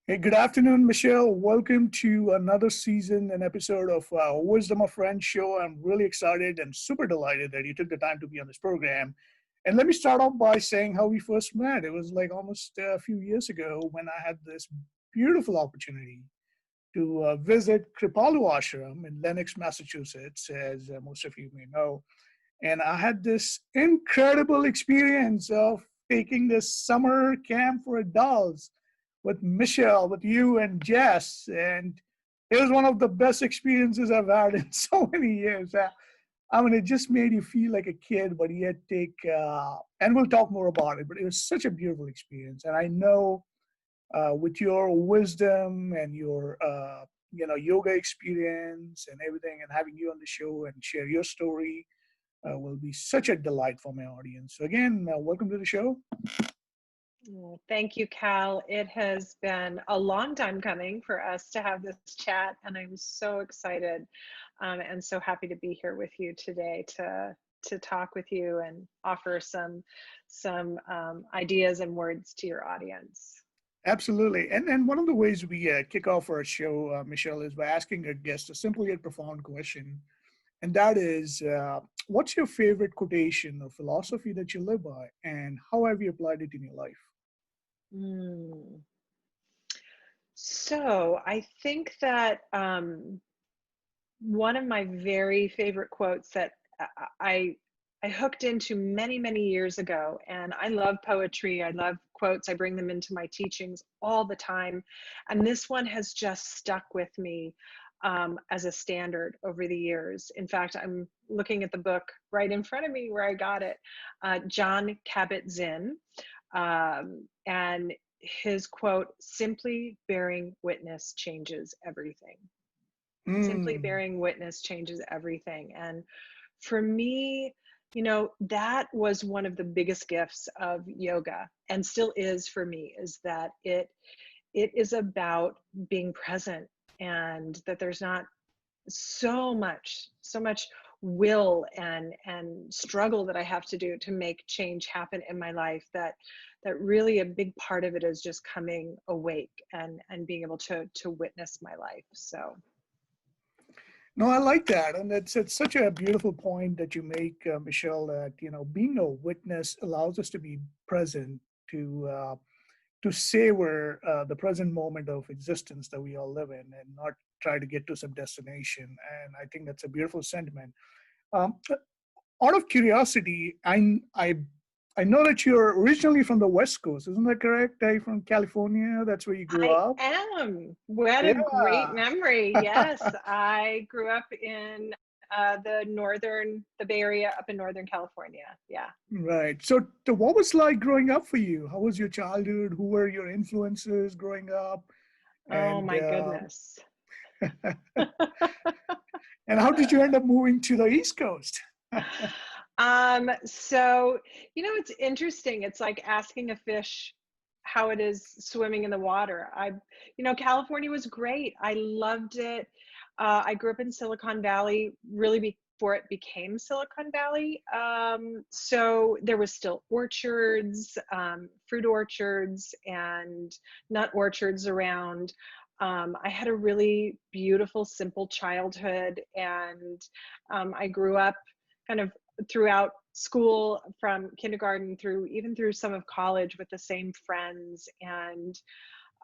Hey, good afternoon, Michelle. Welcome to another season and episode of Wisdom of Friends show. I'm really excited and super delighted that you took the time to be on this program. And let me start off by saying how we first met. It was like almost a few years ago when I had this beautiful opportunity to visit Kripalu ashram in Lenox, Massachusetts, as most of you may know. And I had this incredible experience of taking this summer camp for adults with Michelle, with you and Jess. And it was one of the best experiences I've had in so many years. I mean, it just made you feel like a kid, but yet and we'll talk more about it, but it was such a beautiful experience. And I know with your wisdom and your, yoga experience and everything, and having you on the show and share your story will be such a delight for my audience. So again, welcome to the show. Well, thank you, Kal. It has been a long time coming for us to have this chat, and I'm so excited and so happy to be here with you today to talk with you and offer some ideas and words to your audience. Absolutely. And one of the ways we kick off our show, Michelle, is by asking our guests a simple yet profound question. And that is, what's your favorite quotation or philosophy that you live by, and how have you applied it in your life? Mm. So I think that one of my very favorite quotes that I I hooked into many years ago, and I love poetry. I love quotes. I bring them into my teachings all the time, and this one has just stuck with me as a standard over the years. In fact, I'm looking at the book right in front of me where I got it, John Kabat-Zinn, and his quote: "Simply bearing witness changes everything." Simply Mm. bearing witness changes everything. And for me, that was one of the biggest gifts of yoga, and still is for me, is that it is about being present, and that there's not so much will and struggle that I have to do to make change happen in my life, that really a big part of it is just coming awake and being able to witness my life. So No, I like that, and it's such a beautiful point that you make, Michelle. That being a witness allows us to be present, to savor the present moment of existence that we all live in, and not try to get to some destination. And I think that's a beautiful sentiment. Um, Out of curiosity, I know that you're originally from the West Coast, isn't that correct? Are you from California? That's where you grew I up? am. What a great Yeah. memory. Yes, I grew up in the Bay Area up in Northern California. Yeah. Right. So what was like growing up for you? How was your childhood? Who were your influences growing up? Oh And my goodness. and how did you end up moving to the East Coast? So, it's interesting. It's like asking a fish how it is swimming in the water. California was great. I loved it. I grew up in Silicon Valley, really before it became Silicon Valley. So there was still orchards, fruit orchards, and nut orchards around. I had a really beautiful, simple childhood, and I grew up kind of throughout school, from kindergarten through some of college, with the same friends. And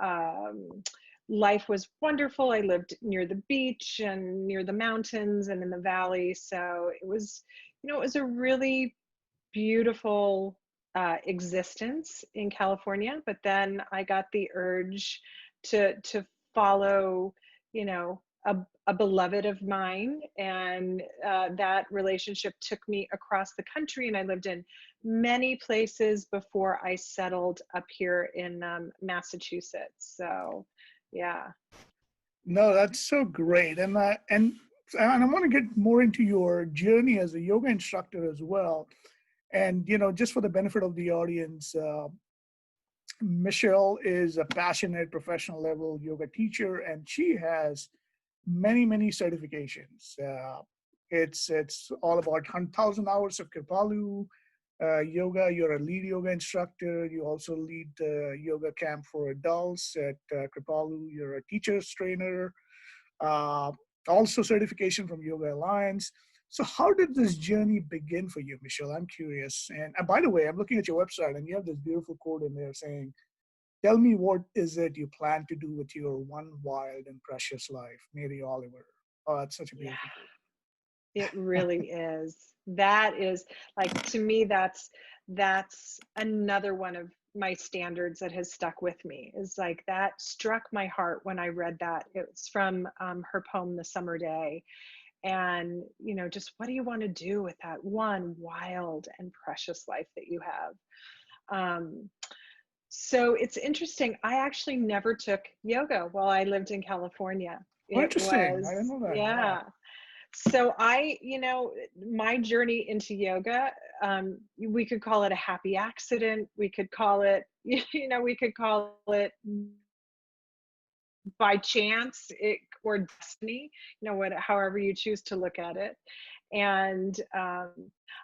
um, life was wonderful. I lived near the beach and near the mountains and in the valley, so it was a really beautiful existence in California. But then I got the urge to follow, a beloved of mine, and that relationship took me across the country, and I lived in many places before I settled up here in Massachusetts. So, yeah. No, that's so great. And I want to get more into your journey as a yoga instructor as well. And just for the benefit of the audience, Michelle is a passionate professional level yoga teacher, and she has many certifications. It's all about 1,000 hours of Kripalu. yoga. You're a lead yoga instructor. You also lead the yoga camp for adults at Kripalu. You're a teacher's trainer. Uh, Also certification from Yoga Alliance. So how did this journey begin for you, Michelle? I'm curious. And by the way, I'm looking at your website and you have this beautiful quote in there saying, "Tell me what is it you plan to do with your one wild and precious life." Mary Oliver. Oh, that's such a Yeah, beautiful quote. it really is. That is like, to me, that's another one of my standards that has stuck with me, is like that struck my heart when I read that. It's from her poem, The Summer Day. And, just what do you want to do with that one wild and precious life that you have? So it's interesting. I actually never took yoga while I lived in California. Oh, It interesting. I didn't was, know that. Wow. yeah. So my journey into yoga, we could call it a happy accident. We could call it, we could call it by chance, or destiny, however you choose to look at it. And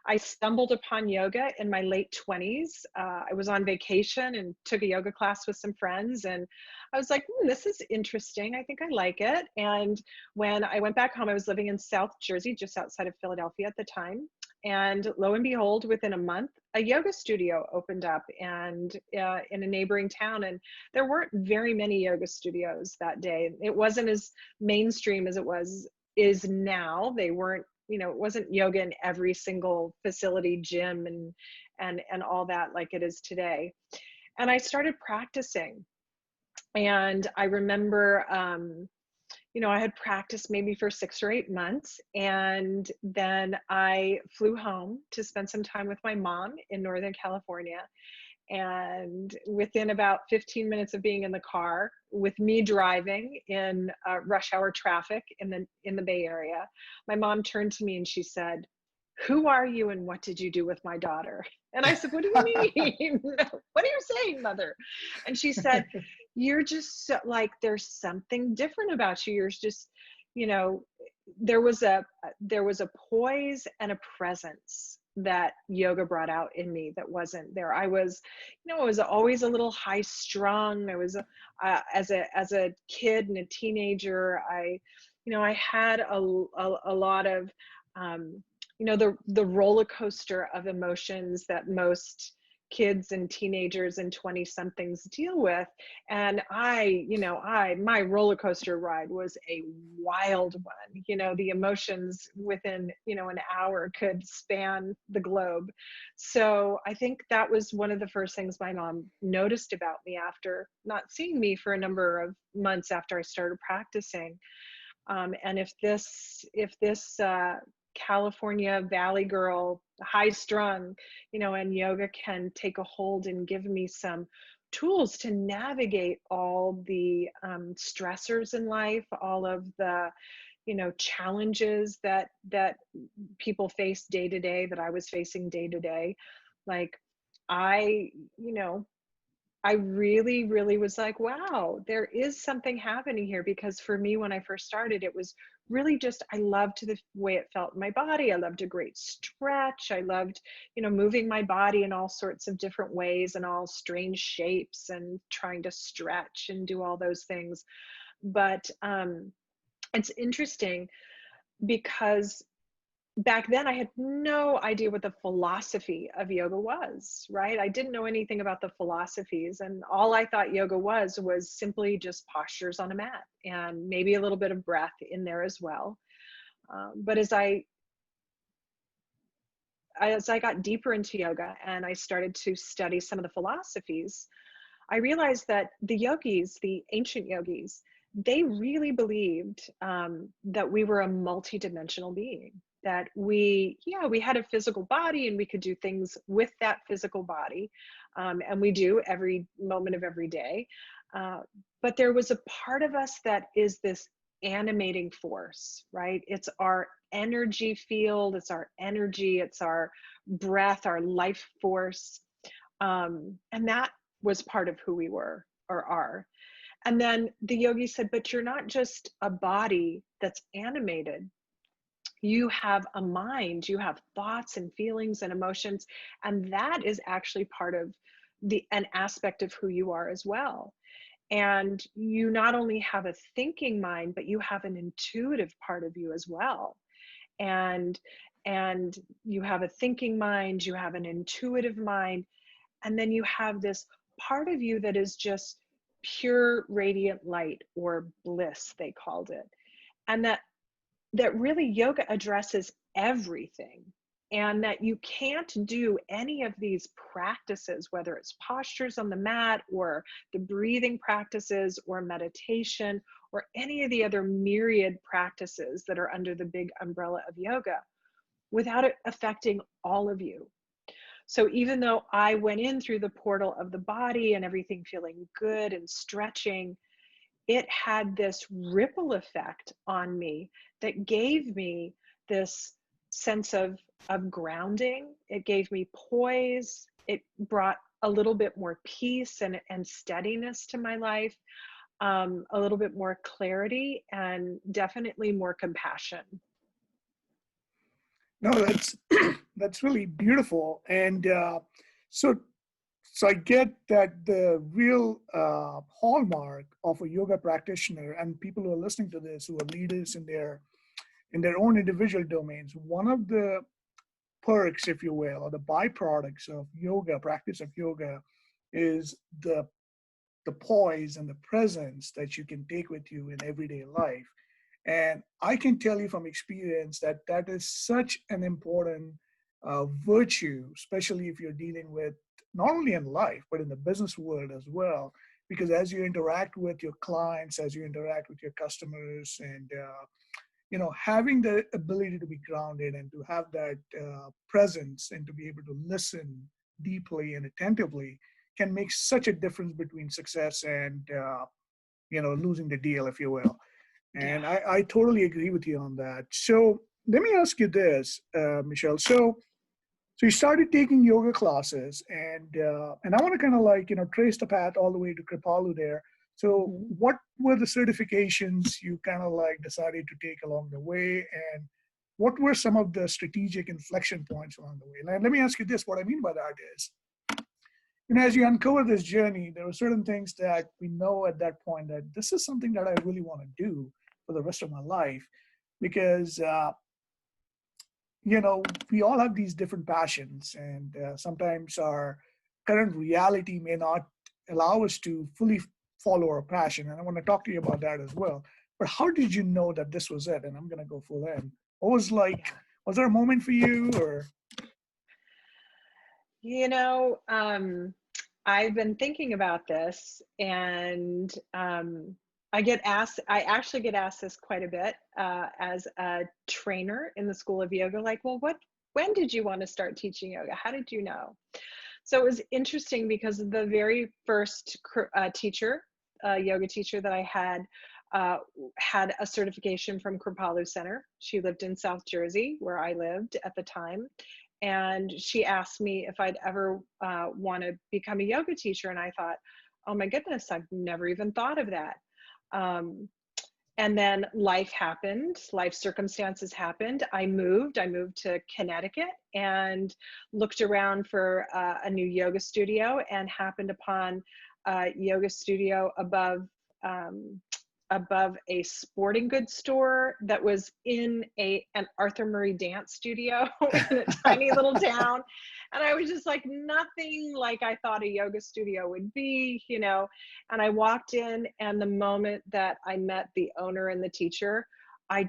I stumbled upon yoga in my late 20s. I was on vacation and took a yoga class with some friends, and I was like, this is interesting. I think I like it. And when I went back home, I was living in South Jersey, just outside of Philadelphia at the time. And lo and behold, within a month, a yoga studio opened up and in a neighboring town. And there weren't very many yoga studios that day. It wasn't as mainstream as is now. They weren't, it wasn't yoga in every single facility, gym, and all that like it is today. And I started practicing. And I remember, I had practiced maybe for 6 or 8 months. And then I flew home to spend some time with my mom in Northern California. And within about 15 minutes of being in the car, with me driving in rush hour traffic in the Bay Area, my mom turned to me and she said, "Who are you and what did you do with my daughter?" And I said, "What do you mean? What are you saying, mother?" And she said, "You're just so, like, there's something different about you. You're just, you know, there was a poise and a presence that yoga brought out in me that wasn't there. I was, I was always a little high strung. I was, as a kid and a teenager, I had a lot of, the roller coaster of emotions that most kids and teenagers and 20 somethings deal with. And my roller coaster ride was a wild one. The emotions within, an hour could span the globe. So I think that was one of the first things my mom noticed about me after not seeing me for a number of months after I started practicing. And if this California Valley girl, high strung, and yoga can take a hold and give me some tools to navigate all the stressors in life, all of the, challenges that people face day to day, that I was facing day to day. Like I, I really, really was like, wow, there is something happening here. Because for me, when I first started, it was really just, I loved the way it felt in my body. I loved a great stretch. I loved, moving my body in all sorts of different ways and all strange shapes and trying to stretch and do all those things. But it's interesting because back then I had no idea what the philosophy of yoga was, right? I didn't know anything about the philosophies, and all I thought yoga was simply just postures on a mat and maybe a little bit of breath in there as well. But as I got deeper into yoga and I started to study some of the philosophies, I realized that the yogis, the ancient yogis, they really believed that we were a multidimensional being, that we had a physical body and we could do things with that physical body. And we do every moment of every day. But there was a part of us that is this animating force, right? It's our energy field, it's our energy, it's our breath, our life force. And that was part of who we were or are. And then the yogi said, but you're not just a body that's animated. You have a mind, you have thoughts and feelings and emotions, and that is actually part of an aspect of who you are as well. And you not only have a thinking mind, but you have an intuitive part of you as well. And you have a thinking mind, you have an intuitive mind, and then you have this part of you that is just pure radiant light, or bliss, they called it. And that really yoga addresses everything, and that you can't do any of these practices, whether it's postures on the mat or the breathing practices or meditation or any of the other myriad practices that are under the big umbrella of yoga, without it affecting all of you. So even though I went in through the portal of the body and everything feeling good and stretching, it had this ripple effect on me that gave me this sense of grounding. It gave me poise. It brought a little bit more peace and steadiness to my life, a little bit more clarity, and definitely more compassion. No, that's that's really beautiful. And so so I get that the real hallmark of a yoga practitioner, and people who are listening to this who are leaders in their own individual domains, one of the perks, if you will, or the byproducts of yoga, practice of yoga, is the poise and the presence that you can take with you in everyday life. And I can tell you from experience that that is such an important virtue, especially if you're dealing with not only in life, but in the business world as well. Because as you interact with your clients, as you interact with your customers, and having the ability to be grounded and to have that presence and to be able to listen deeply and attentively can make such a difference between success and losing the deal, if you will. Yeah. And I totally agree with you on that. So let me ask you this, Michelle. So you started taking yoga classes, and I want to kind of trace the path all the way to Kripalu there. So Mhm. what were the certifications you kind of decided to take along the way, and what were some of the strategic inflection points along the way? And let me ask you this: what I mean by that is, as you uncover this journey, there are certain things that we know at that point that this is something that I really want to do for the rest of my life, because we all have these different passions, and sometimes our current reality may not allow us to fully follow our passion. And I want to talk to you about that as well. But how did you know that this was it? And I'm going to go full in. What was Yeah. was there a moment for you, or? You know, I've been thinking about this, and I actually get asked this quite a bit as a trainer in the School of Yoga, like, well, when did you want to start teaching yoga? How did you know? So it was interesting because the very first yoga teacher that I had a certification from Kripalu Center. She lived in South Jersey, where I lived at the time. And she asked me if I'd ever want to become a yoga teacher. And I thought, oh my goodness, I've never even thought of that. Um, and then life happened, life circumstances happened. I moved to Connecticut and looked around for a new yoga studio, and happened upon a yoga studio above a sporting goods store that was in an Arthur Murray dance studio in a tiny little town. And I was just like, nothing like I thought a yoga studio would be, And I walked in, and the moment that I met the owner and the teacher, I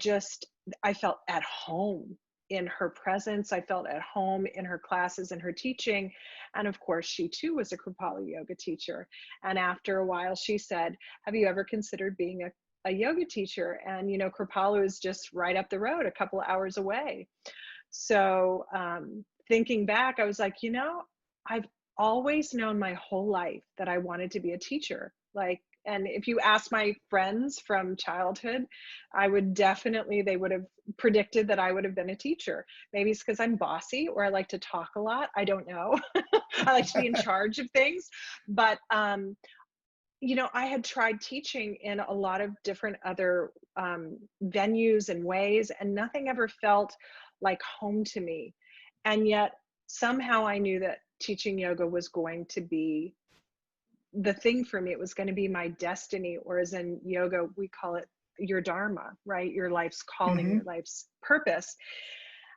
felt at home in her presence. I felt at home in her classes and her teaching. And of course, she too was a Kripalu yoga teacher. And after a while, she said, have you ever considered being a yoga teacher? And, Kripalu is just right up the road, a couple of hours away. So thinking back, I was like, I've always known my whole life that I wanted to be a teacher. And if you ask my friends from childhood, they would have predicted that I would have been a teacher. Maybe it's because I'm bossy, or I like to talk a lot. I don't know. I like to be in charge of things. But I had tried teaching in a lot of different other venues and ways, and nothing ever felt like home to me. And yet, somehow I knew that teaching yoga was going to be the thing for me. It was going to be my destiny, or as in yoga, we call it your dharma, right? Your life's calling, Mm-hmm. your life's purpose.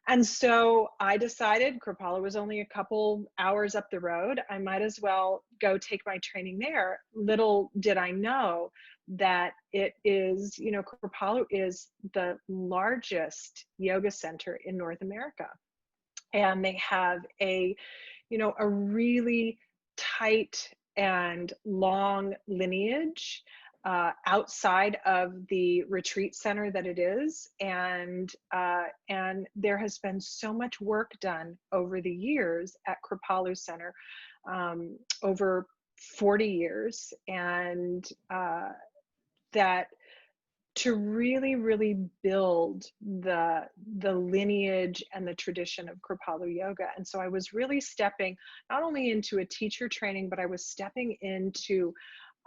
And so I decided Kripalu was only a couple hours up the road. I might as well go take my training there. Little did I know that it is, Kripalu is the largest yoga center in North America. And they have a really tight and long lineage outside of the retreat center that it is, and there has been so much work done over the years at Kripalu Center, over 40 years, and that to really, really build the lineage and the tradition of Kripalu yoga. And so I was really stepping not only into a teacher training, but I was stepping into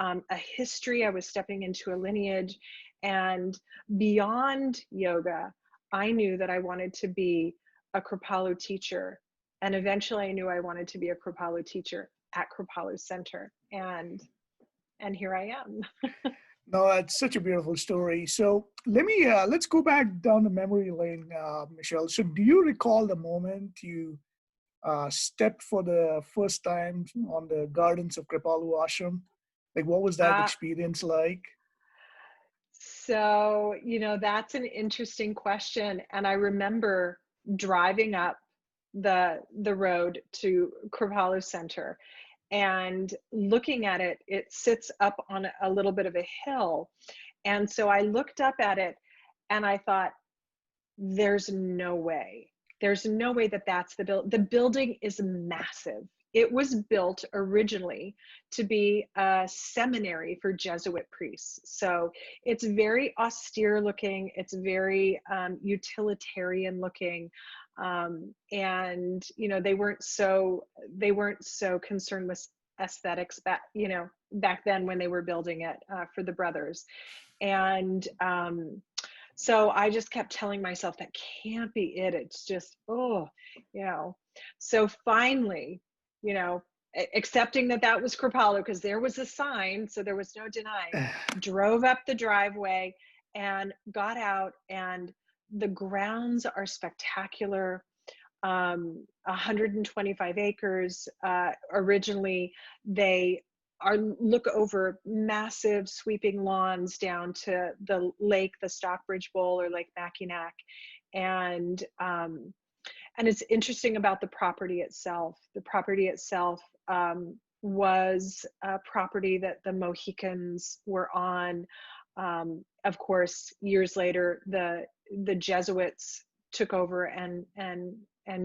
a history. I was stepping into a lineage, and beyond yoga, I knew that I wanted to be a Kripalu teacher. And eventually I knew I wanted to be a Kripalu teacher at Kripalu Center. And here I am. No, that's such a beautiful story. So let's go back down the memory lane, Michelle. So do you recall the moment you stepped for the first time on the gardens of Kripalu Ashram? Like, what was that Uh, experience like? So, that's an interesting question. And I remember driving up the road to Kripalu Center and looking at it. It sits up on a little bit of a hill. And so I looked up at it and I thought, there's no way. There's no way that that's the building is massive. It was built originally to be a seminary for Jesuit priests. So it's very austere looking. It's very utilitarian looking. And they weren't so concerned with aesthetics back then when they were building it for the brothers. And so I just kept telling myself that can't be it. It's just, So finally, accepting that was Kripalu, because there was a sign, so there was no denying, drove up the driveway and got out, and the grounds are spectacular. 125 acres. Originally, they look over massive sweeping lawns down to the lake, the Stockbridge Bowl or Lake Mackinac. And it's interesting about the property itself. The property itself was a property that the Mohicans were on. Of course, years later, the Jesuits took over and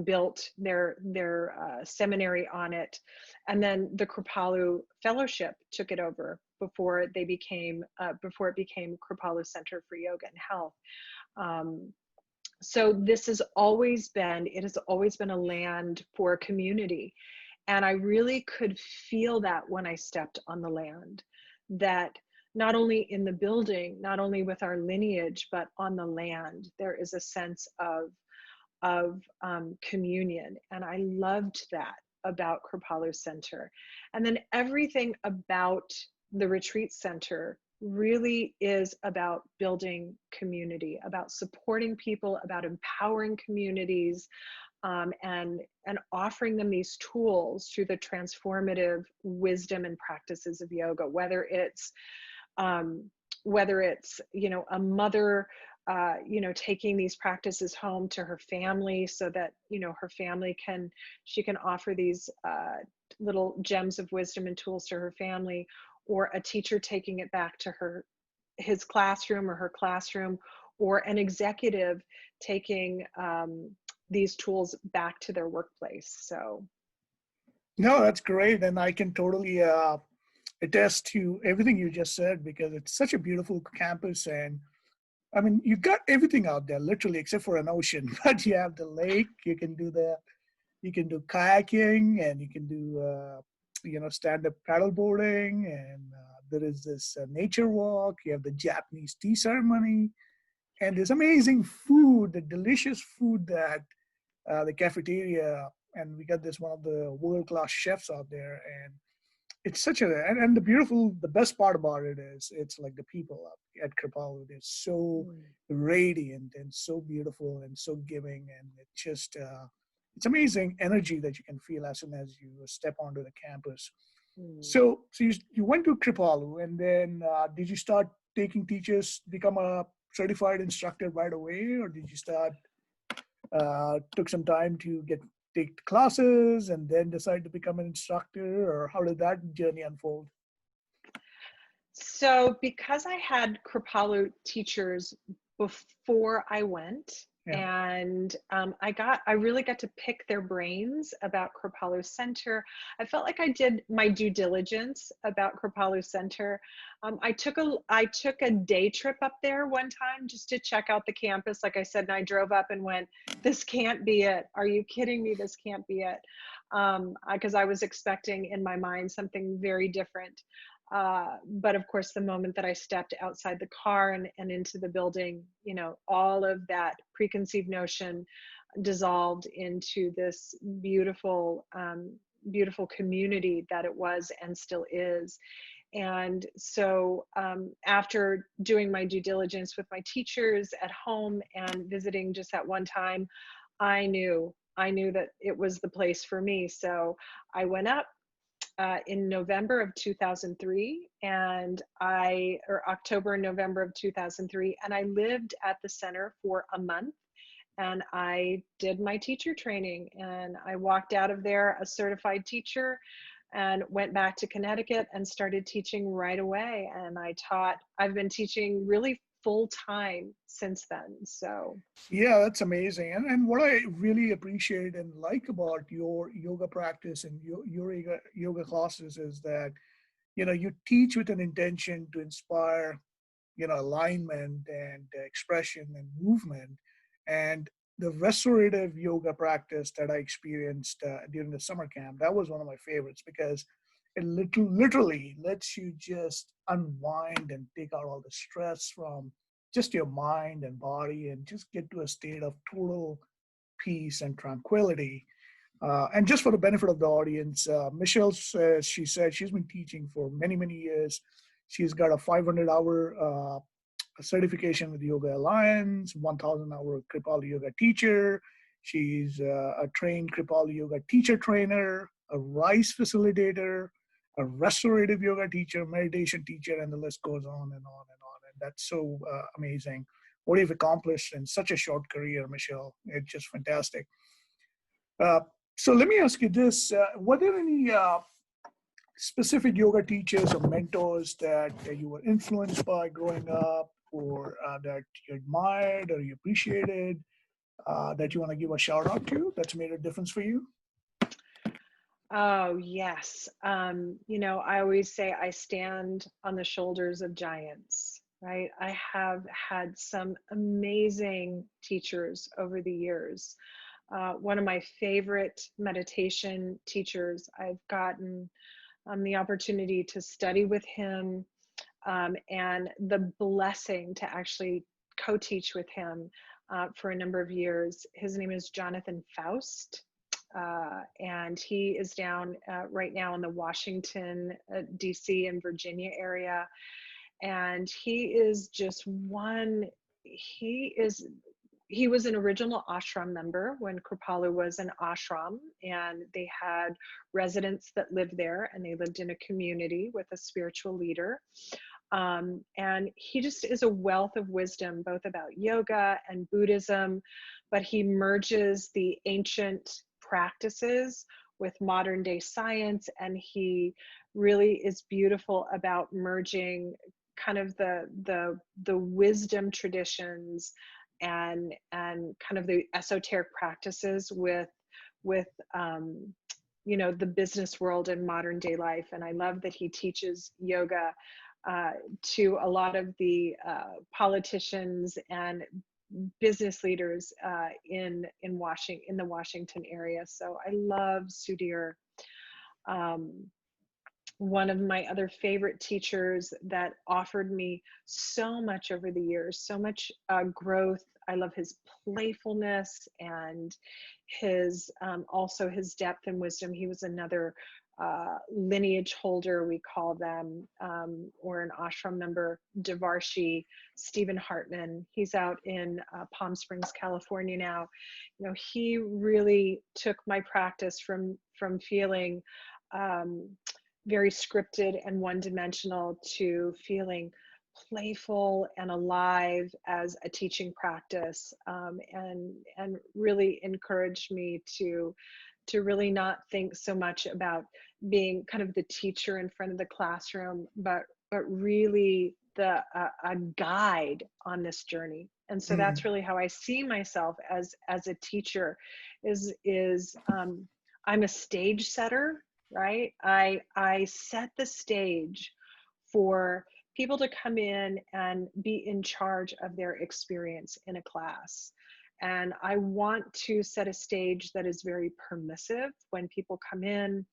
built their seminary on it, and then the Kripalu Fellowship took it over before it became Kripalu Center for Yoga and Health. So it has always been a land for community, and I really could feel that when I stepped on the land, that not only in the building, not only with our lineage, but on the land, there is a sense of communion. And I loved that about Kripalu Center. And then everything about the retreat center really is about building community, about supporting people, about empowering communities, and offering them these tools through the transformative wisdom and practices of yoga, whether it's a mother taking these practices home to her family, so that her family can offer these little gems of wisdom and tools to her family, or a teacher taking it back to his classroom or her classroom, or an executive taking these tools back to their workplace. So No, that's great. And I can totally attest to everything you just said, because it's such a beautiful campus. And I mean, you've got everything out there, literally, except for an ocean. But you have the lake. You can do kayaking, and you can do stand-up paddle boarding, and there is this nature walk, you have the Japanese tea ceremony, and this amazing food, the delicious food that the cafeteria, and we got this one of the world-class chefs out there, and it's such a, and the best part about it is it's like the people up at Kripalu, they're so Mm. radiant and so beautiful and so giving, and it just it's amazing energy that you can feel as soon as you step onto the campus. Mm. So you went to Kripalu, and then did you start taking teachers, become a certified instructor right away, or did you start took some time to take classes and then decide to become an instructor, or how did that journey unfold? So because I had Kripalu teachers before I went, Yeah. and I really got to pick their brains about Kripalu Center. I felt like I did my due diligence about Kripalu Center. I took a day trip up there one time just to check out the campus. Like I said, and I drove up and went, "This can't be it. Are you kidding me? This can't be it." Because I was expecting in my mind something very different. But of course, the moment that I stepped outside the car and into the building, all of that preconceived notion dissolved into this beautiful, beautiful community that it was and still is. And so after doing my due diligence with my teachers at home and visiting just at one time, I knew that it was the place for me. So I went up in November of 2003, or October and November of 2003, and I lived at the center for a month, and I did my teacher training, and I walked out of there a certified teacher and went back to Connecticut and started teaching right away. And I've been teaching really full time since then. So Yeah, that's amazing. And what I really appreciate and like about your yoga practice and your yoga classes is that, you teach with an intention to inspire, alignment and expression and movement. And the restorative yoga practice that I experienced during the summer camp, that was one of my favorites because it literally lets you just unwind and take out all the stress from just your mind and body and just get to a state of total peace and tranquility. And just for the benefit of the audience, Michelle says, she said she's been teaching for many, many years. She's got a 500-hour certification with the Yoga Alliance, 1,000-hour Kripalu Yoga teacher. She's a trained Kripalu Yoga teacher trainer, a RISE facilitator, a restorative yoga teacher, meditation teacher, and the list goes on and on and on. And that's so amazing. What you've accomplished in such a short career, Michelle. It's just fantastic. Uh, so let me ask you this. Were there any specific yoga teachers or mentors that you were influenced by growing up, or that you admired or you appreciated, that you want to give a shout out to that's made a difference for you? oh, yes. I always say I stand on the shoulders of giants, right? I have had some amazing teachers over the years. One of my favorite meditation teachers, I've gotten the opportunity to study with him, and the blessing to actually co-teach with him for a number of years. His name is Jonathan Faust. And he is down right now in the Washington, DC, and Virginia area. And he is just he is, he was an original ashram member when Kripalu was an ashram, and they had residents that lived there, and they lived in a community with a spiritual leader. And he just is a wealth of wisdom, both about yoga and Buddhism, but he merges the ancient practices with modern day science. And he really is beautiful about merging kind of the wisdom traditions and kind of the esoteric practices with the business world and modern day life. And I love that he teaches yoga to a lot of the politicians and business leaders in the Washington area. So I love Sudhir. Um, one of my other favorite teachers that offered me so much over the years, so much growth. I love his playfulness and his also his depth and wisdom. He was another lineage holder, we call them, or an ashram member, Devarshi Stephen Hartman. He's out in Palm Springs, California now. You know, he really took my practice from feeling very scripted and one-dimensional to feeling playful and alive as a teaching practice, and really encouraged me to really not think so much about being kind of the teacher in front of the classroom, but really a guide on this journey. And so Mm. that's really how I see myself as a teacher. Is I'm a stage setter, right? I set the stage for people to come in and be in charge of their experience in a class. And I want to set a stage that is very permissive when people come in.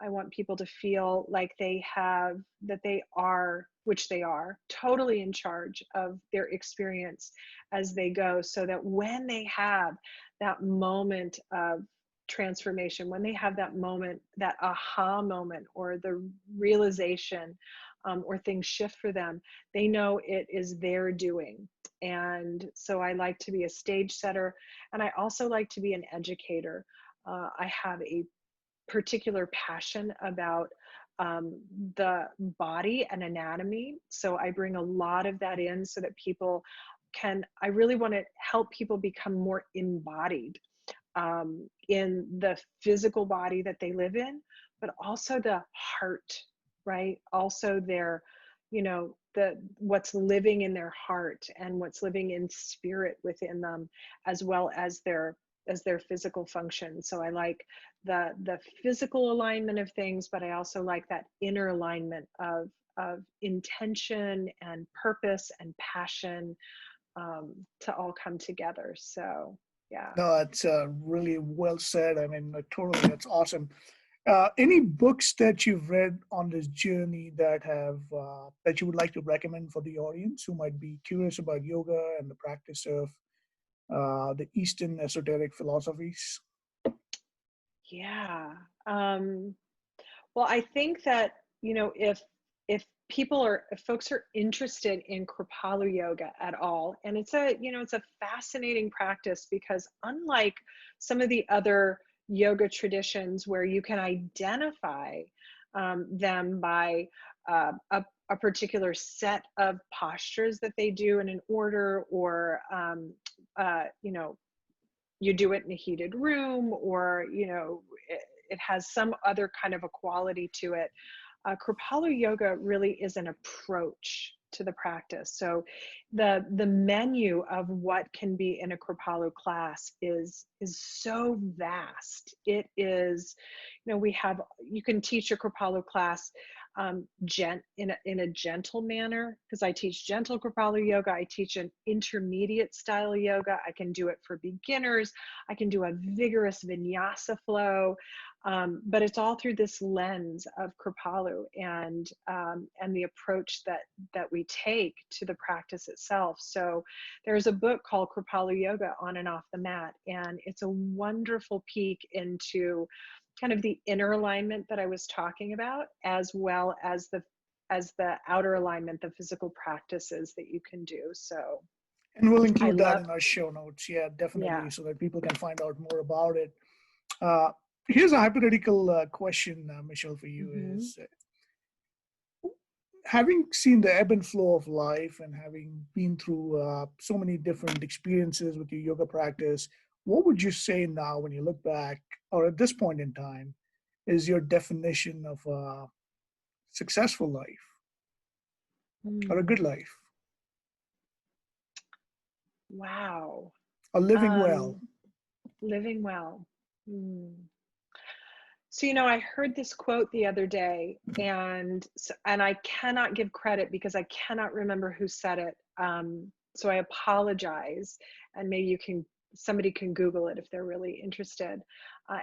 I want people to feel like that they are, which they are, totally in charge of their experience as they go, so that when they have that moment of transformation, when they have that moment, that aha moment, or the realization, or things shift for them, they know it is their doing. And so I like to be a stage setter, and I also like to be an educator. I have a particular passion about the body and anatomy, so I bring a lot of that in so that people can, I really want to help people become more embodied in the physical body that they live in, but also the heart, right? Also their, you know, the what's living in their heart and what's living in spirit within them, as well as their physical function. So I like the physical alignment of things, but I also like that inner alignment of intention and purpose and passion, to all come together. So yeah. No, it's really well said. I mean, totally, that's awesome. Any books that you've read on this journey that have that you would like to recommend for the audience who might be curious about yoga and the practice of the Eastern esoteric philosophies? Yeah. Um, well, I think that, you know, if if folks are interested in Kripalu yoga at all, and it's a, you know, it's a fascinating practice, because unlike some of the other yoga traditions where you can identify them by a particular set of postures that they do in an order, or you know, you do it in a heated room, or, you know, it has some other kind of a quality to it. Kripalu yoga really is an approach to the practice. So the menu of what can be in a Kripalu class is so vast. It is, you know, you can teach a Kripalu class in a gentle manner, because I teach gentle Kripalu yoga. I teach an intermediate style yoga. I can do it for beginners. I can do a vigorous vinyasa flow. But it's all through this lens of Kripalu, and the approach that we take to the practice itself. So there's a book called Kripalu Yoga On and Off the Mat, and it's a wonderful peek into kind of the inner alignment that I was talking about, as well as the outer alignment, the physical practices that you can do. So And we'll I include that love, in our show notes. Yeah, yeah. definitely, so that people can find out more about it. Uh, Here's a hypothetical question, Michelle, for you Hmm. is having seen the ebb and flow of life and having been through so many different experiences with your yoga practice, what would you say now when you look back, or at this point in time, is your definition of a successful life or a good Mm, life wow. or living well? Um, living well. Mm. So, you know, I heard this quote the other day, and I cannot give credit because I cannot remember who said it. So I apologize, and maybe somebody can Google it if they're really interested.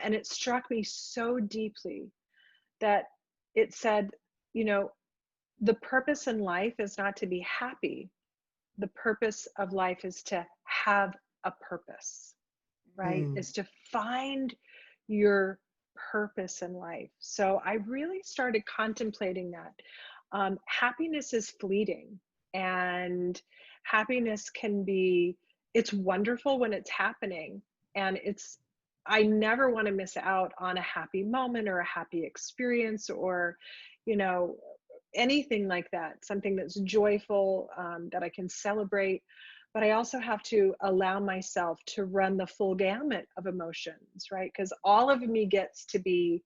And it struck me so deeply that it said, you know, the purpose in life is not to be happy. The purpose of life is to have a purpose, right? Hmm. Is to find your purpose in life. So I really started contemplating that. Happiness is fleeting, and happiness can be, it's wonderful when it's happening. And I never want to miss out on a happy moment or a happy experience, or, you know, anything like that, something that's joyful, that I can celebrate. But I also have to allow myself to run the full gamut of emotions, right? Because all of me gets to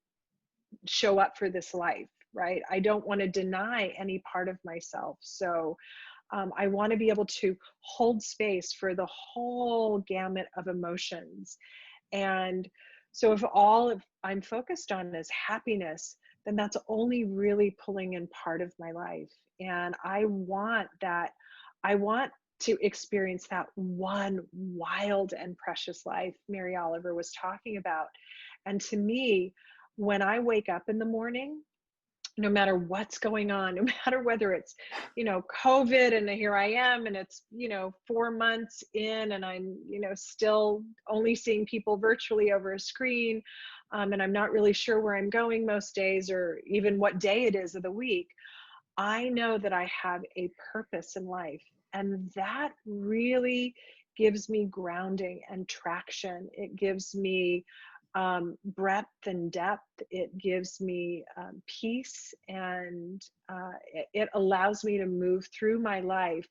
show up for this life, right? I don't want to deny any part of myself. So I want to be able to hold space for the whole gamut of emotions. And so if all of I'm focused on is happiness, then that's only really pulling in part of my life. And I want that. I want to experience that one wild and precious life Mary Oliver was talking about. And to me, when I wake up in the morning, no matter what's going on, no matter whether it's, COVID, and here I am, and it's, 4 months in, and I'm, still only seeing people virtually over a screen. And I'm not really sure where I'm going most days, or even what day it is of the week. I know that I have a purpose in life. And that really gives me grounding and traction. It gives me breadth and depth. It gives me peace, and it allows me to move through my life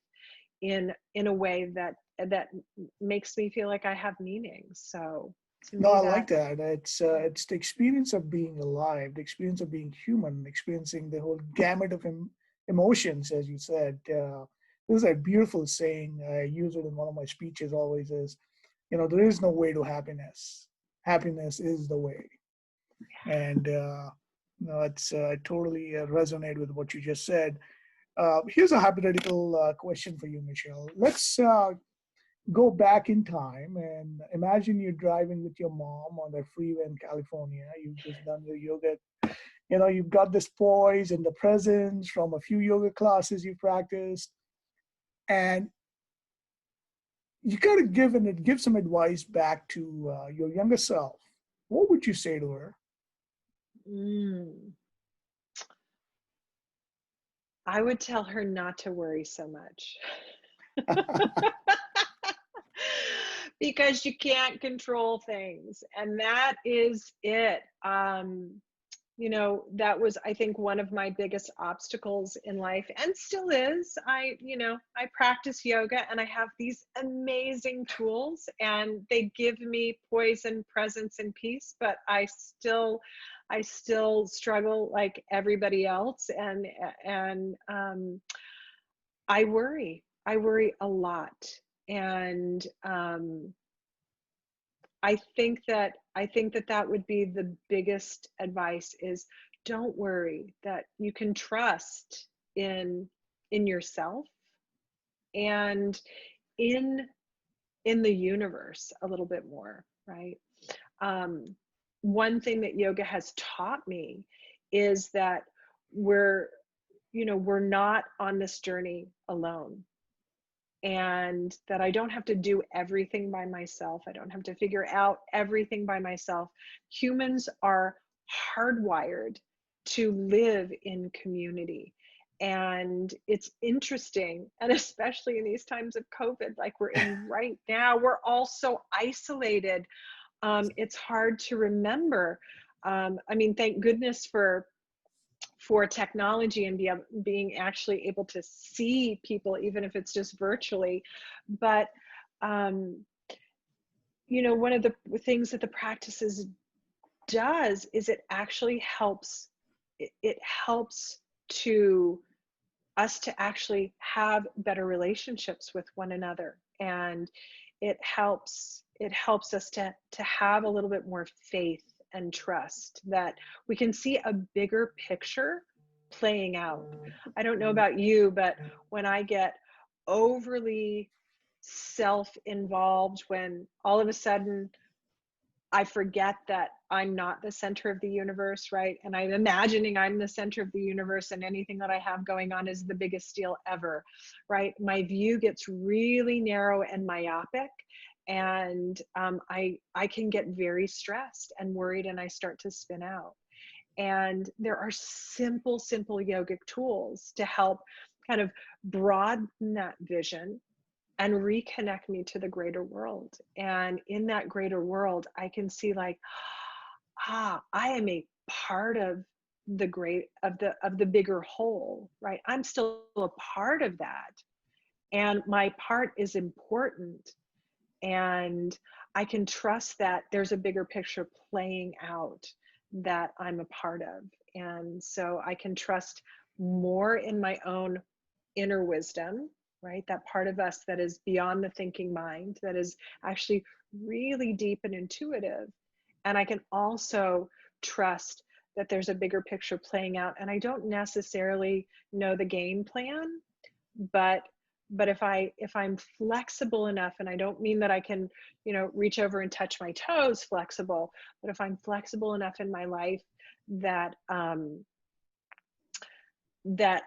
in a way that makes me feel like I have meaning. So to No, me, I like that that. It's the experience of being alive, the experience of being human, experiencing the whole gamut of emotions, as you said. This is a beautiful saying. I use it in one of my speeches. Always is, there is no way to happiness. Happiness is the way. And no, I totally resonate with what you just said. Here's a hypothetical question for you, Michelle. Let's go back in time and imagine you're driving with your mom on the freeway in California. You've just done your yoga. You've got this poise and the presence from a few yoga classes you practiced, and you got to give some advice back to your younger self. What would you say to her? mm, I would tell her not to worry so much. Because you can't control things, and that is it. That was, I think, one of my biggest obstacles in life, and still is. I practice yoga, and I have these amazing tools, and they give me poise and presence and peace, but I still struggle like everybody else, and I worry a lot. And I think that that would be the biggest advice, is don't worry, that you can trust in yourself, and in the universe a little bit more, right? um, One thing that yoga has taught me is that we're we're not on this journey alone, and that I don't have to do everything by myself. I don't have to figure out everything by myself. Humans are hardwired to live in community. And it's interesting, and especially in these times of COVID, like we're in right now, we're all so isolated. It's hard to remember. Thank goodness for technology, and being actually able to see people, even if it's just virtually. But um, one of the things that the practices does is it actually helps. It helps to us to actually have better relationships with one another, and it helps us to have a little bit more faith and trust that we can see a bigger picture playing out. I don't know about you, but when I get overly self-involved, when all of a sudden I forget that I'm not the center of the universe, right? And I'm imagining I'm the center of the universe and anything that I have going on is the biggest deal ever, right? My view gets really narrow and myopic, and I can get very stressed and worried, and I start to spin out. And there are simple, simple yogic tools to help kind of broaden that vision and reconnect me to the greater world. And in that greater world, I can see like, I am a part of the great of the bigger whole, right? I'm still a part of that. And my part is important. And I can trust that there's a bigger picture playing out that I'm a part of. And so I can trust more in my own inner wisdom, right? That part of us that is beyond the thinking mind, that is actually really deep and intuitive. And I can also trust that there's a bigger picture playing out. And I don't necessarily know the game plan, but if I'm flexible enough, and I don't mean that I can, reach over and touch my toes flexible, but if I'm flexible enough in my life that that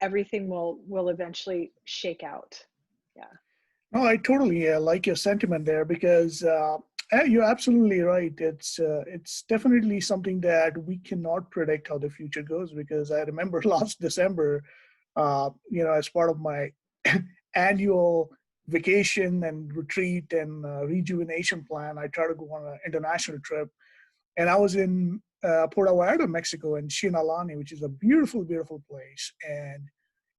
everything will eventually shake out. Yeah. No, I totally like your sentiment there because you're absolutely right. It's definitely something that we cannot predict how the future goes. Because I remember last December, as part of my annual vacation and retreat and rejuvenation plan, I try to go on an international trip, and I was in Puerto Vallarta, Mexico, and Chinalani, which is a beautiful, beautiful place,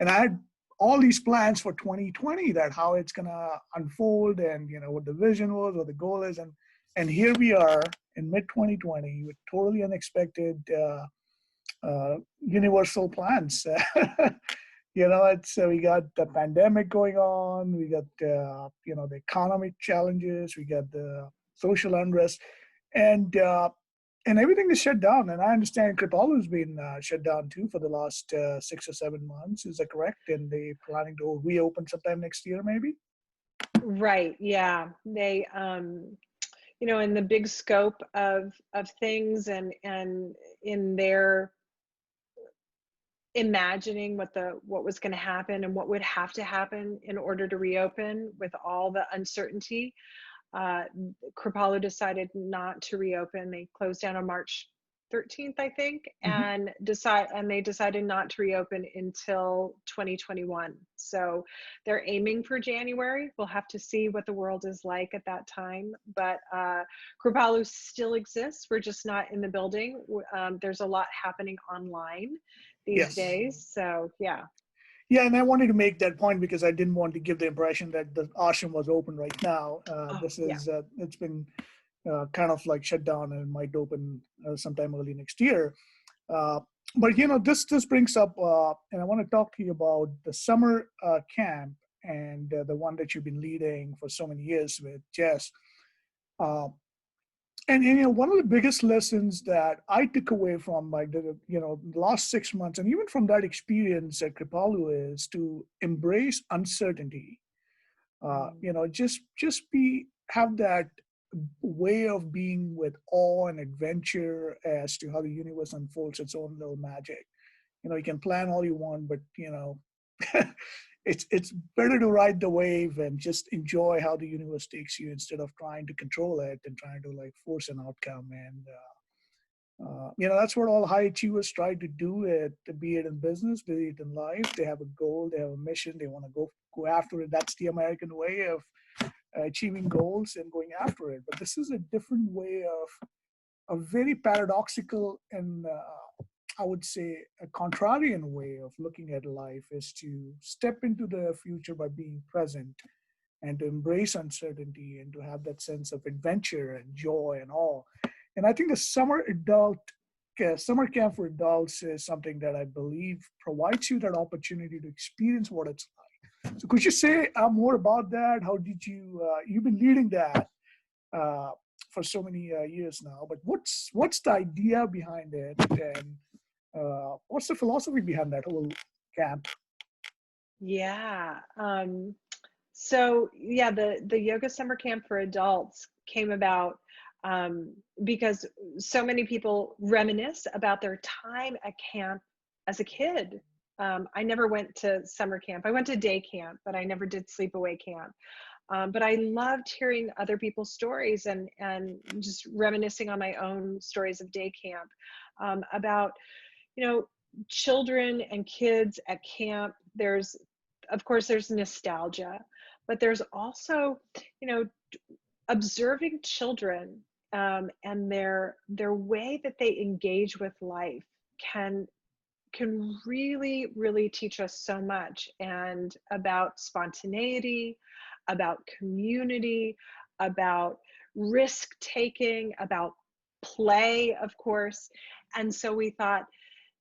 and I had all these plans for 2020 that how it's gonna unfold and what the vision was, what the goal is, and here we are in mid 2020 with totally unexpected universal plans. It's we got the pandemic going on, we got the economic challenges, we got the social unrest, and everything is shut down. And I understand Kripalu has been shut down too for the last 6 or 7 months. Is that correct? And they planning to reopen sometime next year, maybe? Right. Yeah. They, in the big scope of things, and in their imagining what was going to happen and what would have to happen in order to reopen with all the uncertainty, uh, Kripalu decided not to reopen. They closed down on March 13th, I think, Hmm. and they decided not to reopen until 2021. So they're aiming for January. We'll have to see what the world is like at that time. But Kripalu still exists. We're just not in the building. There's a lot happening online these Yes. days. So yeah. Yeah, and I wanted to make that point because I didn't want to give the impression that the ashram was open right now. Oh This yeah. is it's been kind of like shut down and might open sometime early next year. Uh, but this brings up, and I want to talk to you about the summer camp and the one that you've been leading for so many years with Jess. Uh, and one of the biggest lessons that I took away from like the last 6 months, and even from that experience at Kripalu, is to embrace uncertainty. Mm. Just be have that way of being with awe and adventure as to how the universe unfolds its own little magic. You can plan all you want, but it's better to ride the wave and just enjoy how the universe takes you instead of trying to control it and trying to like force an outcome. And that's what all high achievers try to do. Be it in business, be it in life. They have a goal, they have a mission, they want to go after it. That's the American way of achieving goals and going after it. But this is a different way of a very paradoxical and I would say a contrarian way of looking at life is to step into the future by being present and to embrace uncertainty and to have that sense of adventure and joy and awe. And I think the summer camp for adults is something that I believe provides you that opportunity to experience what it's like. So could you say more about that? How did you've been leading that uh, for so many years now, but what's the idea behind it, and what's the philosophy behind that whole camp? Yeah. So yeah, the yoga summer camp for adults came about because so many people reminisce about their time at camp as a kid. I never went to summer camp. I went to day camp, but I never did sleepaway camp. But I loved hearing other people's stories and just reminiscing on my own stories of day camp, about, you know, children and kids at camp. There's, of course, there's nostalgia, but there's also, you know, observing children, and their way that they engage with life can really really teach us so much, and about spontaneity, about community, about risk taking, about play, of course. And so we thought,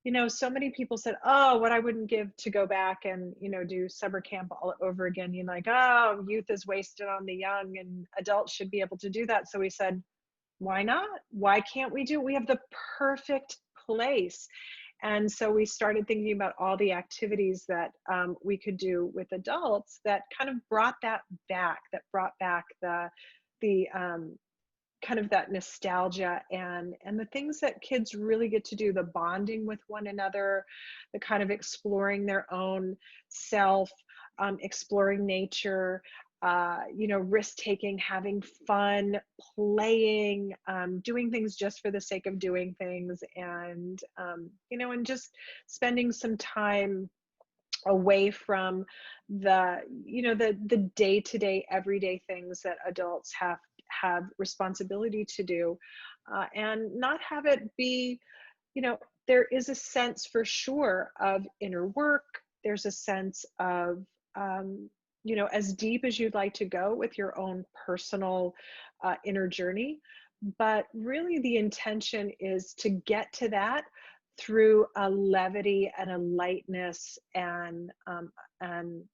you know, so many people said, oh, what I wouldn't give to go back and, you know, do summer camp all over again. You're like, oh, youth is wasted on the young and adults should be able to do that. So we said, why not? Why can't we do it? We have the perfect place. And so we started thinking about all the activities that we could do with adults that kind of brought that back, that brought back the kind of that nostalgia and the things that kids really get to do, the bonding with one another, the kind of exploring their own self, exploring nature, you know, risk taking, having fun, playing, doing things just for the sake of doing things, and you know, and just spending some time away from the, you know, the day-to-day everyday things that adults have responsibility to do, and not have it be, you know, there is a sense for sure of inner work. There's a sense of, you know, as deep as you'd like to go with your own personal inner journey. But really the intention is to get to that through a levity and a lightness and an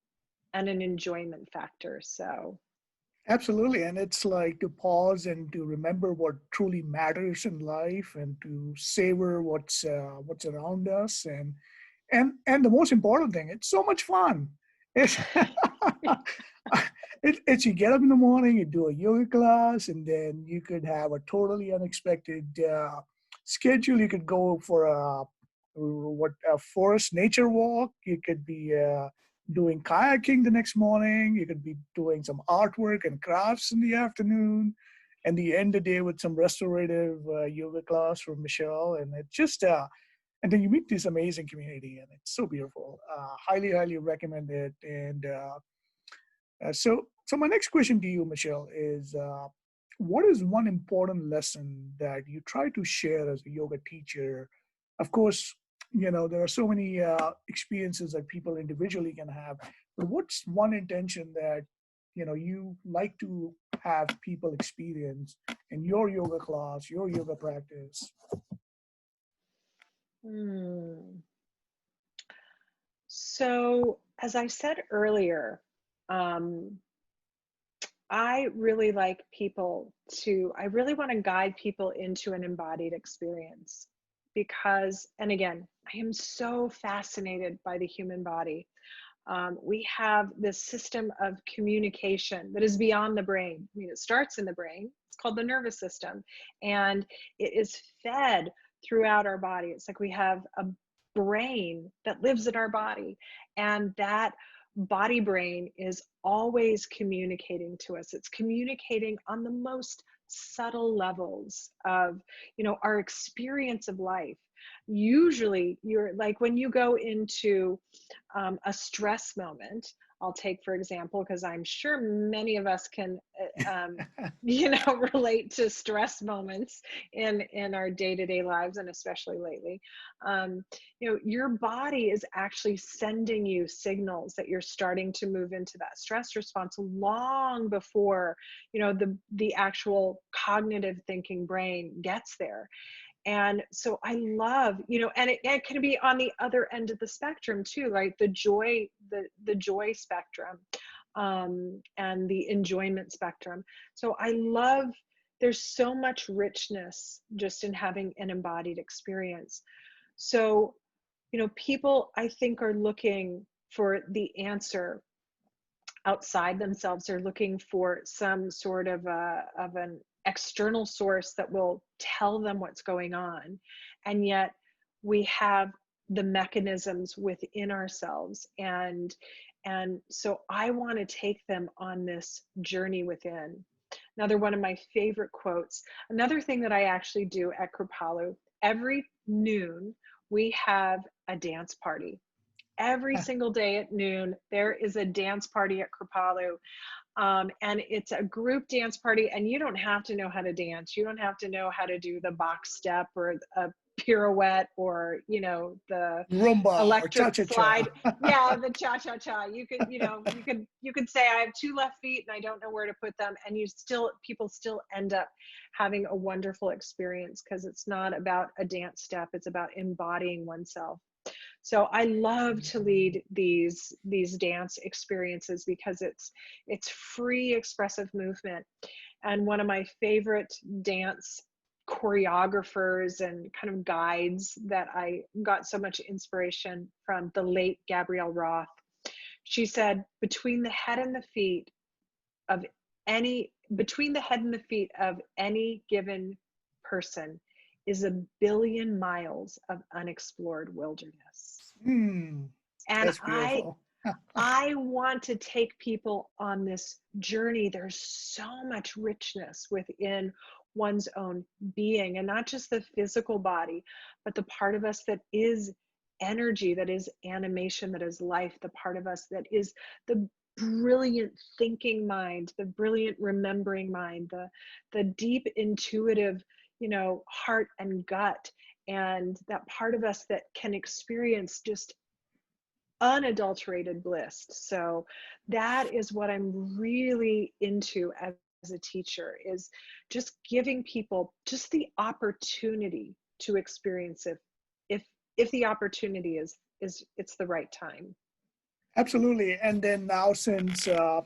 enjoyment factor. So Absolutely. And it's like to pause and to remember what truly matters in life and to savor what's around us. And the most important thing, it's so much fun. It's, it's you get up in the morning, you do a yoga class, and then you could have a totally unexpected schedule. You could go for a forest nature walk. You could be doing kayaking the next morning. You could be doing some artwork and crafts in the afternoon, and the end of the day with some restorative yoga class from Michelle. And it's just and then you meet this amazing community, and it's so beautiful. Highly, highly recommend it. And so my next question to you, Michelle, is what is one important lesson that you try to share as a yoga teacher? Of course, you know, there are so many experiences that people individually can have, but what's one intention that, you know, you like to have people experience in your yoga class, your yoga practice? hmm. So as I said earlier, um, I really like people to, I really want to guide people into an embodied experience because, and again, I am so fascinated by the human body. We have this system of communication that is beyond the brain. I mean, it starts in the brain. It's called the nervous system, and it is fed throughout our body. It's like we have a brain that lives in our body, and that body brain is always communicating to us. It's communicating on the most subtle levels of, you know, our experience of life. Usually you're like when you go into a stress moment. I'll take, for example, because I'm sure many of us can, you know, relate to stress moments in our day-to-day lives, and especially lately. You know, your body is actually sending you signals that you're starting to move into that stress response long before, you know, the actual cognitive thinking brain gets there. And so I love, you know, and it can be on the other end of the spectrum too, right? The joy spectrum, and the enjoyment spectrum. So I love, there's so much richness just in having an embodied experience. So, you know, people I think are looking for the answer outside themselves. They're looking for some sort of an external source that will tell them what's going on. And yet we have the mechanisms within ourselves. And so I want to take them on this journey within. Another one of my favorite quotes, another thing that I actually do at Kripalu, every noon, we have a dance party. Every single day at noon, there is a dance party at Kripalu. And it's a group dance party, and you don't have to know how to dance. You don't have to know how to do the box step or a pirouette or, you know, the Rumba or electric cha-cha-cha. slide. Yeah, the cha-cha-cha. You could, you know, you could say I have 2 left feet and I don't know where to put them, and people still end up having a wonderful experience, because it's not about a dance step, it's about embodying oneself. So I love to lead these dance experiences because it's free expressive movement. And one of my favorite dance choreographers and kind of guides that I got so much inspiration from, the late Gabrielle Roth. She said, between the head and the feet of any given person is 1 billion miles of unexplored wilderness. And That's beautiful. I want to take people on this journey. There's so much richness within one's own being, and not just the physical body, but the part of us that is energy, that is animation, that is life, the part of us that is the brilliant thinking mind, the brilliant remembering mind, the deep intuitive, you know, heart and gut, and that part of us that can experience just unadulterated bliss. So that is what I'm really into as a teacher, is just giving people just the opportunity to experience it, if the opportunity is it's the right time. Absolutely. And then now, since the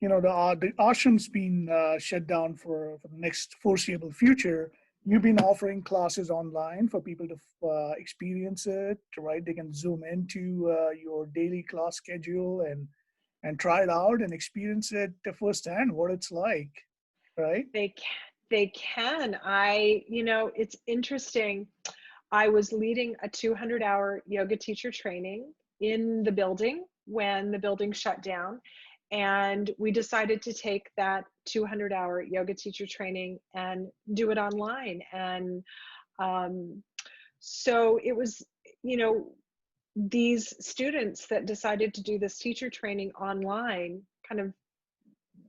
ashram's been shut down for the next foreseeable future, you've been offering classes online for people to experience it, right? They can zoom into your daily class schedule and try it out and experience it firsthand, what it's like, right? They can. It's interesting. I was leading a 200-hour yoga teacher training in the building when the building shut down. And we decided to take that 200-hour yoga teacher training and do it online. And so it was, these students that decided to do this teacher training online kind of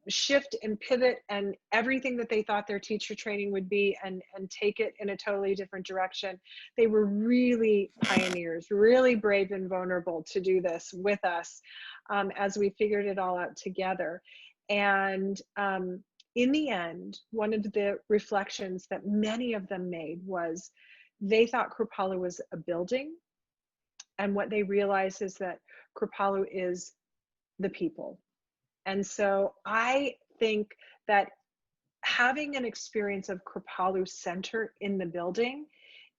shift and pivot and everything that they thought their teacher training would be, and take it in a totally different direction. They were really pioneers, really brave and vulnerable to do this with us, as we figured it all out together. And in the end, one of the reflections that many of them made was they thought Kripalu was a building, and what they realized is that Kripalu is the people. And so I think that having an experience of Kripalu Center in the building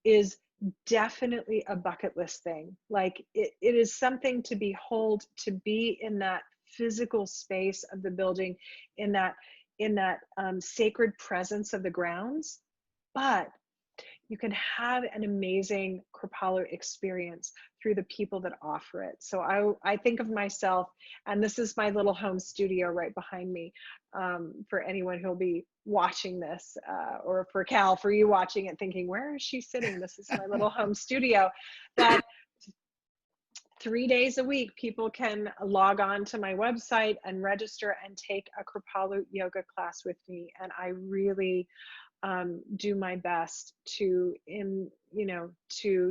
is definitely a bucket list thing. Like it is something to behold, to be in that physical space of the building, in that sacred presence of the grounds. But you can have an amazing Kripalu experience through the people that offer it. So I think of myself, and this is my little home studio right behind me, for anyone who'll be watching this, or for Kal, for you watching it thinking, where is she sitting? This is my little home studio. That 3 days a week, people can log on to my website and register and take a Kripalu yoga class with me. And I really do my best to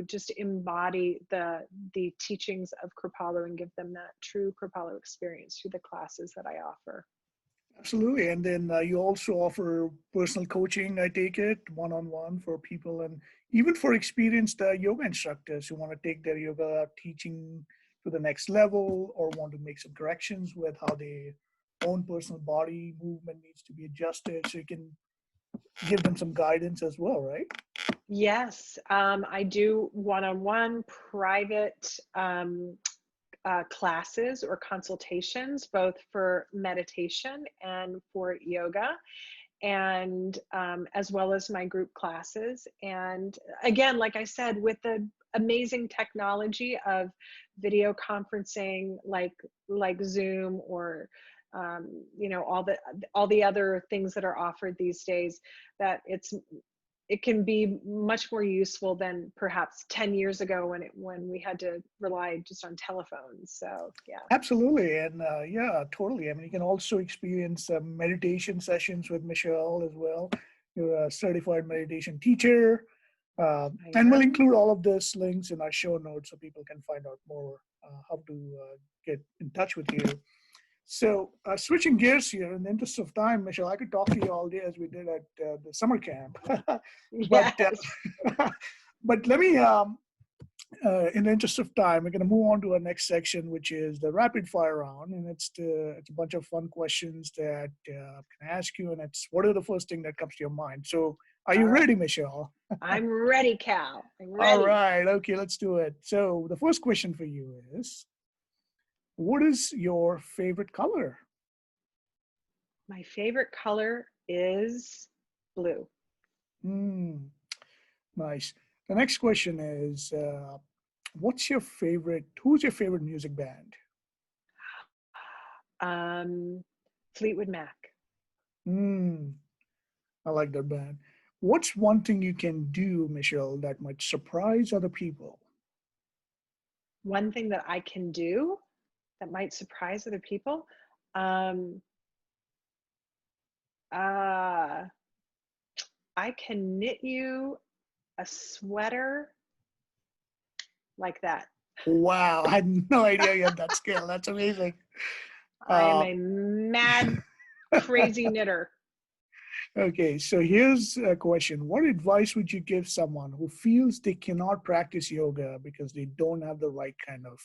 just embody the teachings of Kripalu and give them that true Kripalu experience through the classes that I offer. Absolutely. And then you also offer personal coaching, I take it, one-on-one for people, and even for experienced yoga instructors who want to take their yoga teaching to the next level, or want to make some corrections with how their own personal body movement needs to be adjusted. So you can give them some guidance as well, right? Yes, I do one-on-one private classes or consultations, both for meditation and for yoga. and as well as my group classes. And again, like I said, with the amazing technology of video conferencing, like Zoom, or you know, all the other things that are offered these days, that it can be much more useful than perhaps 10 years ago when we had to rely just on telephones. So yeah. Absolutely. And yeah, totally. I mean, you can also experience meditation sessions with Michelle as well. You're a certified meditation teacher. I And we'll am. include all of those links in our show notes so people can find out more how to get in touch with you. So, switching gears here, in the interest of time, Michelle, I could talk to you all day as we did at the summer camp. but Yes. but let me, in the interest of time, we're going to move on to our next section, which is the rapid fire round, and it's a bunch of fun questions that I can ask you, and it's what are the first thing that comes to your mind. So, are you All right. ready, Michelle? I'm ready, Cal. I'm All ready. right, okay, let's do it. So, the first question for you is, what is your favorite color? My favorite color is blue. Hmm. Nice. The next question is, who's your favorite music band? Um, Fleetwood Mac. Hmm, I like that band. What's one thing you can do, Michelle, that might surprise other people? One thing that I can do that might surprise other people. Um, uh, I can knit you a sweater like that. Wow, I had no idea you had that skill. That's amazing. I am Uh, a mad, crazy knitter. okay, so here's a question. What advice would you give someone who feels they cannot practice yoga because they don't have the right kind of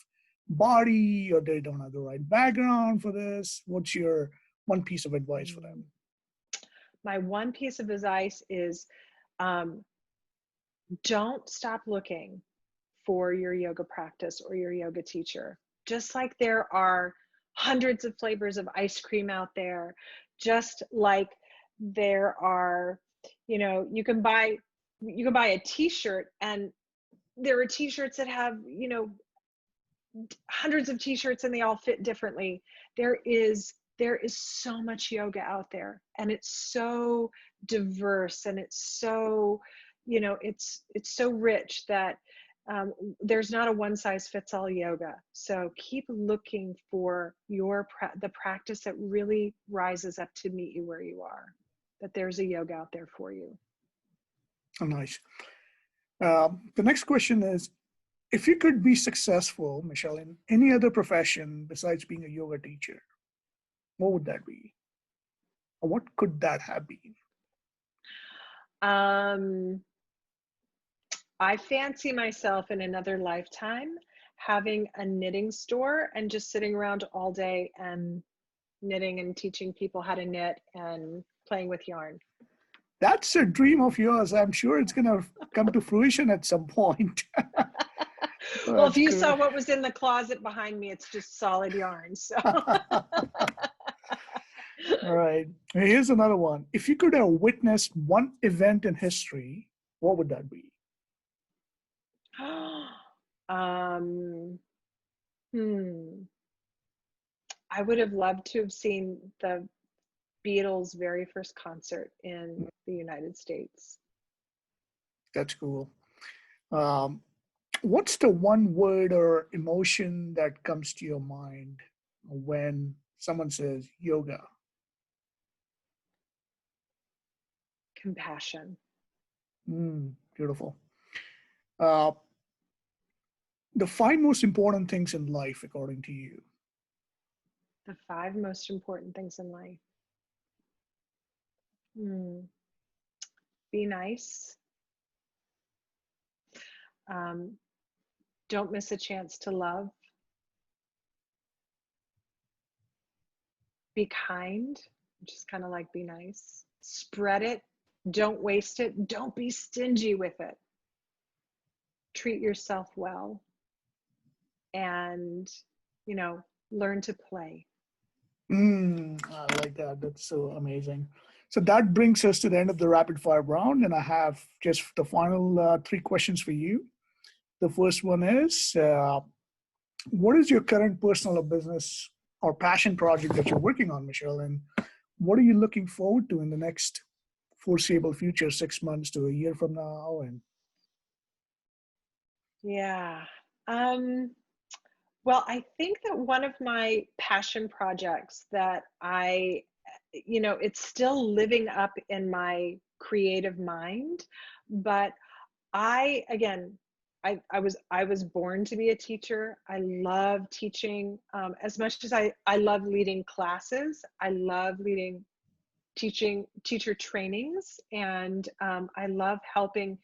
body or they don't have the right background for this? What's your one piece of advice for them? My one piece of advice is um, don't stop looking for your yoga practice or your yoga teacher. Just like there are hundreds of flavors of ice cream out there, just like there are, you know, you can buy a t-shirt, and there are t-shirts that have, you know, hundreds of t-shirts and they all fit differently. There is so much yoga out there, and it's so diverse, and it's so, you know, it's so rich that there's not a one size fits all yoga. So keep looking for the practice that really rises up to meet you where you are, that there's a yoga out there for you. Oh, nice. The next question is, if you could be successful, Michelle, in any other profession besides being a yoga teacher, what would that be? Or what could that have been? um I fancy myself in another lifetime having a knitting store and just sitting around all day and knitting and teaching people how to knit and playing with yarn. That's a dream of yours. I'm sure it's going to come to fruition at some point. Well, if That's you good. saw what was in the closet behind me, it's just solid yarn. So All right. Here's another one. If you could have witnessed one event in history, what would that be? um I would have loved to have seen the Beatles' very first concert in the United States. That's cool. Um, what's the one word or emotion that comes to your mind when someone says yoga? Compassion. Beautiful. Uh, the five most important things in life, according to you. The five most important things in life. Hmm. Be nice. Um, don't miss a chance to love. Be kind, which is kind of like be nice. Spread it. Don't waste it. Don't be stingy with it. Treat yourself well. And, you know, learn to play. I like that. That's so amazing. So that brings us to the end of the rapid fire round, and I have just the final three questions for you. The first one is, what is your current personal or business or passion project that you're working on, Michelle? And what are you looking forward to in the next foreseeable future, 6 months to a year from now? And Yeah. Well, I think that one of my passion projects that it's still living up in my creative mind, but again, I was born to be a teacher. I love teaching as much as I love leading classes. I love leading teacher trainings, and I love helping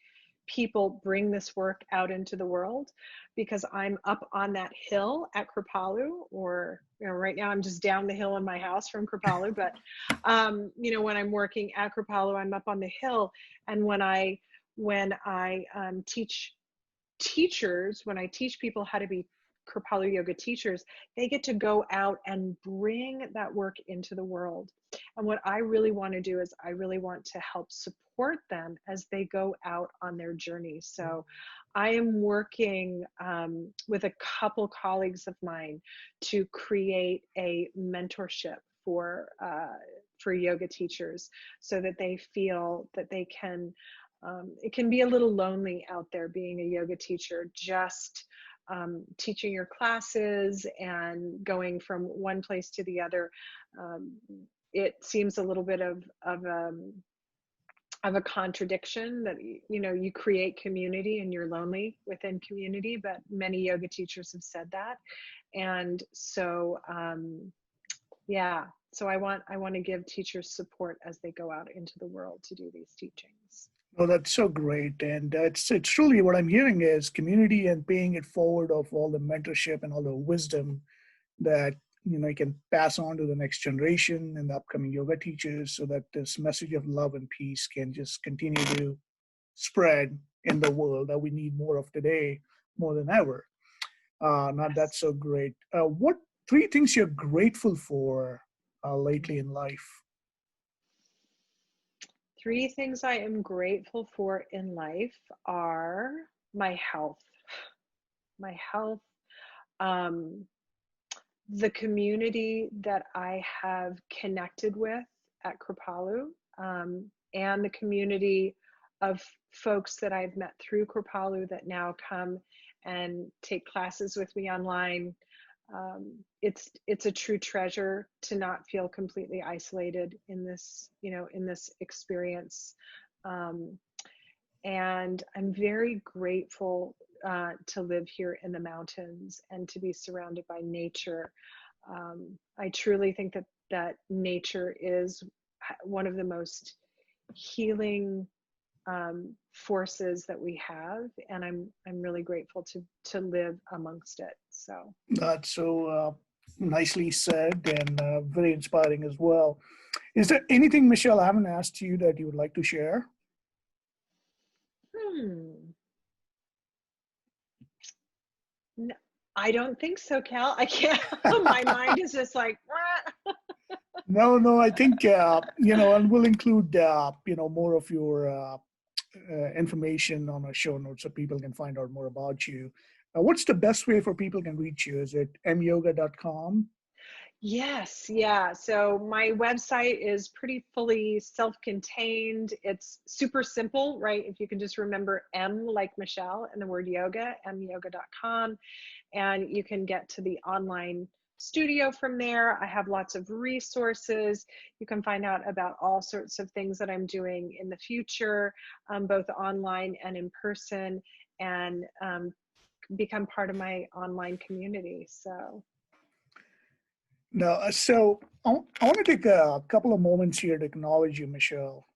people bring this work out into the world, because I'm up on that hill at Kripalu, or right now I'm just down the hill in my house from Kripalu, but when I'm working at Kripalu, I'm up on the hill. And when I teach teachers, when I teach people how to be Kripalu yoga teachers, they get to go out and bring that work into the world. And what I really want to do is I really want to help support them as they go out on their journey. So I am working with a couple colleagues of mine to create a mentorship for yoga teachers, so that they feel that they can it can be a little lonely out there being a yoga teacher, just teaching your classes and going from one place to the other. It seems a little bit of a contradiction that you create community and you're lonely within community, but many yoga teachers have said that. And so so I want to give teachers support as they go out into the world to do these teachings. oh, that's so great. And it's truly what I'm hearing is community and paying it forward of all the mentorship and all the wisdom that you can pass on to the next generation and the upcoming yoga teachers, so that this message of love and peace can just continue to spread in the world that we need more of today, more than ever. Now that's so great. What three things you're grateful for lately in life? Three things I am grateful for in life are my health, um, the community that I have connected with at Kripalu, and the community of folks that I've met through Kripalu that now come and take classes with me online. It's a true treasure to not feel completely isolated in this experience. And I'm very grateful to live here in the mountains and to be surrounded by nature. I truly think that nature is one of the most healing forces that we have, and I'm really grateful to live amongst it. So That's so nicely said, and very inspiring as well. Is there anything, Michelle, I haven't asked you that you would like to share? No, I don't think so, Cal. I can't. My mind is just like. No, I think, and we'll include, more of your information on our show notes so people can find out more about you. What's the best way for people can reach you? Is it myoga.com? Yes, yeah. So my website is pretty fully self-contained. It's super simple, right? If you can just remember M like Michelle and the word yoga, myoga.com, and you can get to the online studio from there. I have lots of resources. You can find out about all sorts of things that I'm doing in the future, both online and in person, and become part of my online community. So. No, so I want to take a couple of moments here to acknowledge you, Michelle.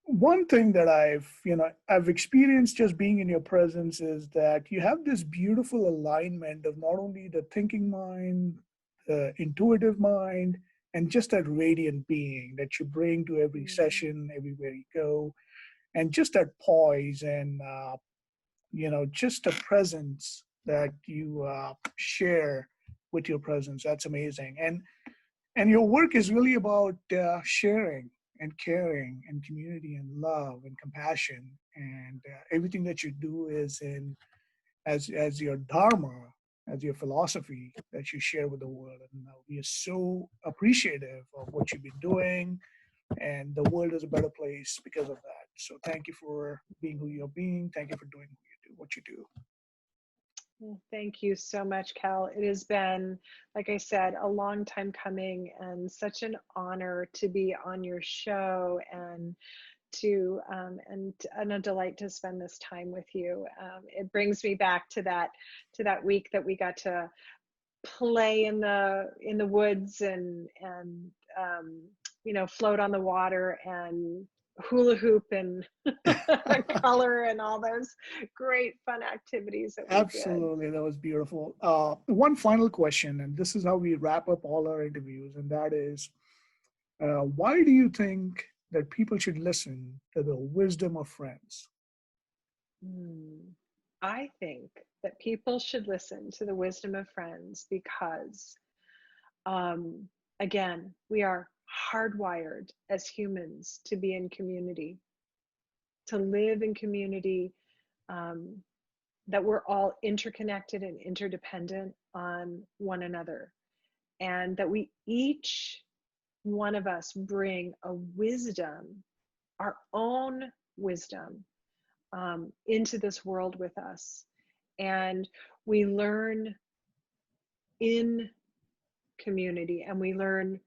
One thing that I've experienced just being in your presence is that you have this beautiful alignment of not only the thinking mind, the intuitive mind, and just that radiant being that you bring to every session, everywhere you go, and just that poise and just the presence that you share with your presence. That's amazing. And And your work is really about sharing and caring and community and love and compassion. And everything that you do is in as your dharma, as your philosophy that you share with the world. And we are so appreciative of what you've been doing, and the world is a better place because of that. So thank you for being who you're being. Thank you for doing what you do. Well, thank you so much, Kal. It has been, like I said, a long time coming and such an honor to be on your show and and a delight to spend this time with you. It brings me back to that week that we got to play in the woods and float on the water and hula hoop and color and all those great fun activities that we did. Absolutely, that was beautiful. One final question, and this is how we wrap up all our interviews, and that is, why do you think that people should listen to the wisdom of friends? I think that people should listen to the wisdom of friends because, again, we are hardwired as humans to be in community, to live in community, um, that we're all interconnected and interdependent on one another, and that we each one of us bring a wisdom, our own wisdom, into this world with us. And we learn in community and we learn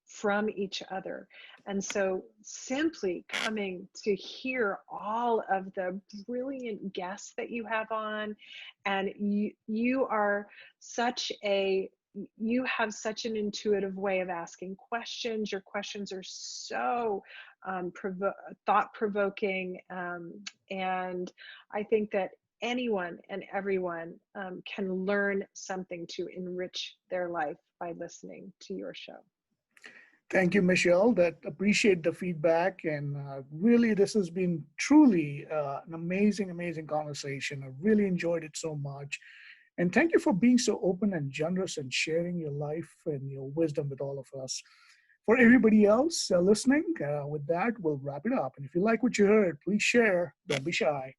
from each other. And so simply coming to hear all of the brilliant guests that you have on, and you have such an intuitive way of asking questions. Your questions are so thought-provoking, and I think that anyone and everyone can learn something to enrich their life by listening to your show. Thank you, Michelle. That appreciate the feedback, and really, this has been truly an amazing, amazing conversation. I really enjoyed it so much, and thank you for being so open and generous and sharing your life and your wisdom with all of us. For everybody else listening, with that, we'll wrap it up. And if you like what you heard, please share. Don't be shy.